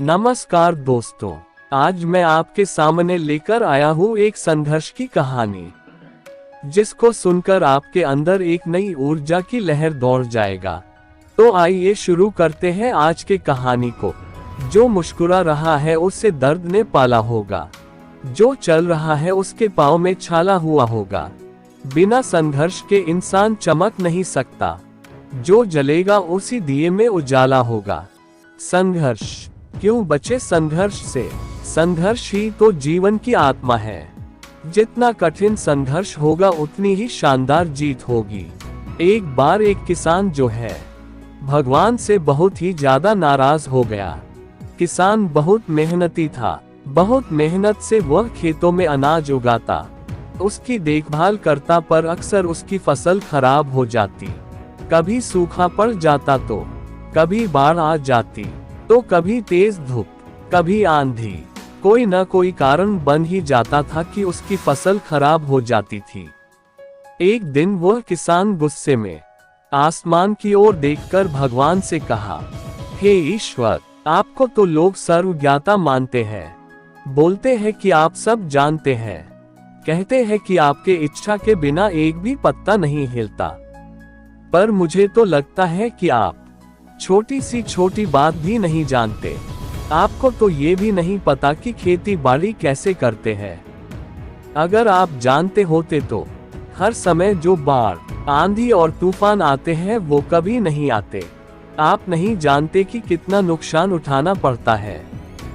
नमस्कार दोस्तों, आज मैं आपके सामने लेकर आया हूँ एक संघर्ष की कहानी, जिसको सुनकर आपके अंदर एक नई ऊर्जा की लहर दौड़ जाएगा। तो आइए शुरू करते हैं आज के कहानी को। जो मुस्कुरा रहा है उससे दर्द ने पाला होगा, जो चल रहा है उसके पाँव में छाला हुआ होगा। बिना संघर्ष के इंसान चमक नहीं सकता, जो जलेगा उसी दिए में उजाला होगा। संघर्ष क्यों बचे संघर्ष से? संघर्ष ही तो जीवन की आत्मा है। जितना कठिन संघर्ष होगा उतनी ही शानदार जीत होगी। एक बार एक किसान जो है भगवान से बहुत ही ज्यादा नाराज हो गया। किसान बहुत मेहनती था, बहुत मेहनत से वह खेतों में अनाज उगाता, उसकी देखभाल करता, पर अक्सर उसकी फसल खराब हो जाती। कभी सूखा पड़ जाता तो कभी बाढ़ आ जाती, तो कभी तेज धूप, कभी आंधी। कोई न कोई कारण बन ही जाता था कि उसकी फसल खराब हो जाती थी। एक दिन वह किसान गुस्से में आसमान की ओर देखकर भगवान से कहा, हे ईश्वर, आपको तो लोग सर्वज्ञाता मानते हैं, बोलते हैं कि आप सब जानते हैं, कहते हैं कि आपके इच्छा के बिना एक भी पत्ता नहीं हिलता, पर मुझे तो लगता है कि आप छोटी सी छोटी बात भी नहीं जानते। आपको तो ये भी नहीं पता कि खेती बाड़ी कैसे करते हैं। अगर आप जानते होते तो हर समय जो बाढ़, आंधी और तूफान आते हैं वो कभी नहीं आते। आप नहीं जानते कि कितना नुकसान उठाना पड़ता है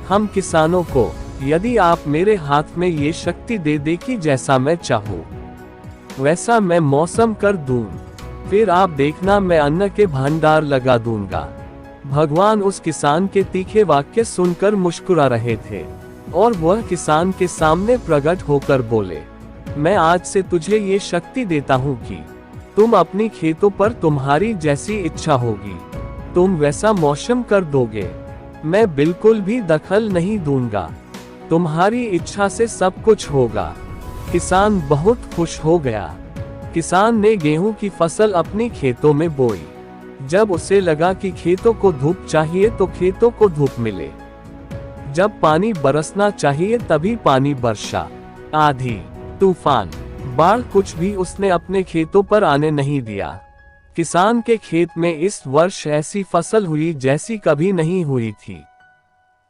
हम किसानों को। यदि आप मेरे हाथ में ये शक्ति दे दे कि जैसा मैं चाहूँ वैसा मैं मौसम कर दूं, फिर आप देखना मैं अन्न के भंडार लगा दूंगा। भगवान उस किसान के तीखे वाक्य सुनकर मुस्कुरा रहे थे और वह किसान के सामने प्रकट होकर बोले, मैं आज से तुझे ये शक्ति देता हूँ कि तुम अपनी खेतों पर तुम्हारी जैसी इच्छा होगी तुम वैसा मौसम कर दोगे। मैं बिल्कुल भी दखल नहीं दूंगा, तुम्हारी इच्छा से सब कुछ होगा। किसान बहुत खुश हो गया। किसान ने गेहूं की फसल अपनी खेतों में बोई। जब उसे लगा कि खेतों को धूप चाहिए तो खेतों को धूप मिले, जब पानी बरसना चाहिए तभी पानी बरसा। आंधी, तूफान, बाढ़ कुछ भी उसने अपने खेतों पर आने नहीं दिया। किसान के खेत में इस वर्ष ऐसी फसल हुई जैसी कभी नहीं हुई थी।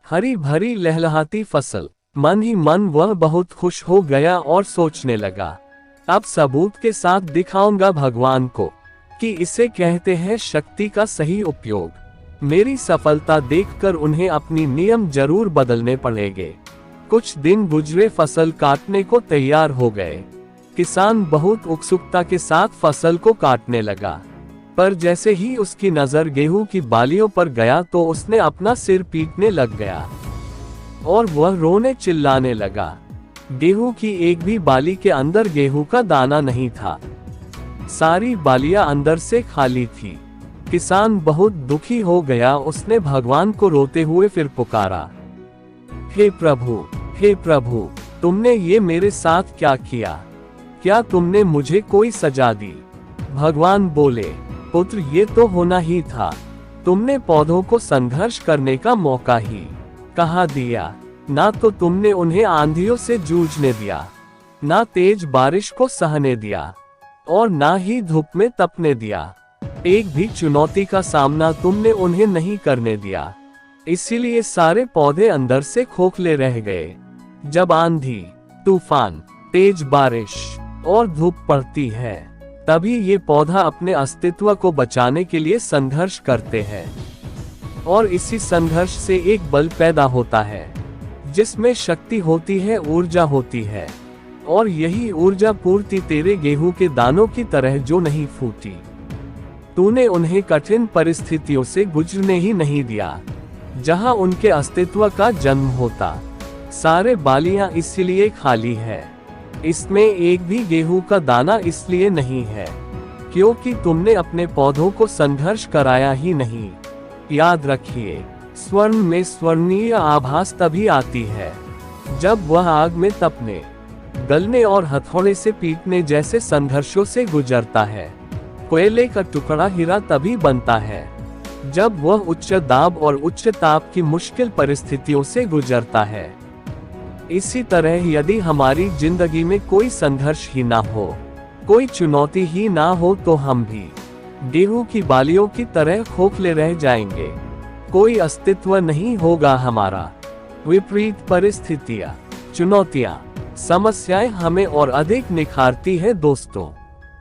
हरी भरी लहलहाती फसल। मन ही मन वह बहुत खुश हो गया और सोचने लगा, अब सबूत के साथ दिखाऊंगा भगवान को कि इसे कहते हैं शक्ति का सही उपयोग। मेरी सफलता देखकर उन्हें अपनी नियम जरूर बदलने पड़ेंगे। कुछ दिन गुजरे, फसल काटने को तैयार हो गए। किसान बहुत उत्सुकता के साथ फसल को काटने लगा, पर जैसे ही उसकी नजर गेहूं की बालियों पर गया तो उसने अपना सिर पीटने लग गया और वह रोने चिल्लाने लगा। गेहूं की एक भी बाली के अंदर गेहूं का दाना नहीं था, सारी बालियां अंदर से खाली थी। किसान बहुत दुखी हो गया। उसने भगवान को रोते हुए फिर पुकारा, हे प्रभु, तुमने ये मेरे साथ क्या किया? क्या तुमने मुझे कोई सजा दी? भगवान बोले, पुत्र, ये तो होना ही था। तुमने पौधों को संघर्ष करने का मौका ही कहाँ दिया? ना तो तुमने उन्हें आंधियों से जूझने दिया, ना तेज बारिश को सहने दिया और ना ही धूप में तपने दिया। एक भी चुनौती का सामना तुमने उन्हें नहीं करने दिया, इसीलिए सारे पौधे अंदर से खोखले रह गए। जब आंधी, तूफान, तेज बारिश और धूप पड़ती है तभी ये पौधा अपने अस्तित्व को बचाने के लिए संघर्ष करते हैं और इसी संघर्ष से एक बल पैदा होता है जिसमें शक्ति होती है, ऊर्जा होती है, और यही ऊर्जा पूर्ति तेरे गेहूं के दानों की तरह जो नहीं फूटी। तूने उन्हें कठिन परिस्थितियों से गुजरने ही नहीं दिया जहां उनके अस्तित्व का जन्म होता। सारे बालियां इसलिए खाली है, इसमें एक भी गेहूं का दाना इसलिए नहीं है क्योंकि तुमने अपने पौधों को संघर्ष कराया ही नहीं। याद रखिए, स्वर्ण में स्वर्णीय आभास तभी आती है जब वह आग में तपने, गलने और हथौड़े से पीटने जैसे संघर्षों से गुजरता है। कोयले का टुकड़ा हीरा तभी बनता है जब वह उच्च दाब और उच्च ताप की मुश्किल परिस्थितियों से गुजरता है। इसी तरह यदि हमारी जिंदगी में कोई संघर्ष ही ना हो, कोई चुनौती ही ना हो, तो हम भी गेहूं की बालियों की तरह खोखले रह जाएंगे। कोई अस्तित्व नहीं होगा हमारा। विपरीत परिस्थितियां, चुनौतियां, समस्याएं हमें और अधिक निखारती है दोस्तों।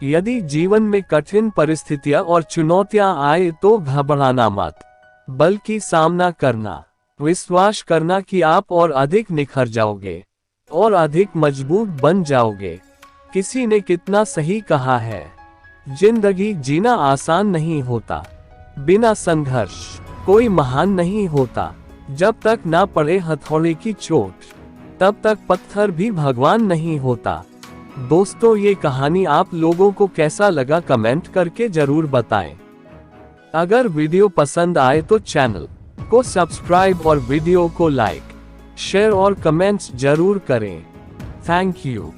यदि जीवन में कठिन परिस्थितियां और चुनौतियां आए तो घबराना मत, बल्कि सामना करना, विश्वास करना कि आप और अधिक निखर जाओगे और अधिक मजबूत बन जाओगे। किसी ने कितना सही कहा है, जिंदगी जीना आसान नहीं होता। बिना संघर्ष कोई महान नहीं होता। जब तक ना पड़े हथौड़े की चोट, तब तक पत्थर भी भगवान नहीं होता। दोस्तों, ये कहानी आप लोगों को कैसा लगा कमेंट करके जरूर बताएं। अगर वीडियो पसंद आए तो चैनल को सब्सक्राइब और वीडियो को लाइक, शेयर और कमेंट्स जरूर करें। Thank you.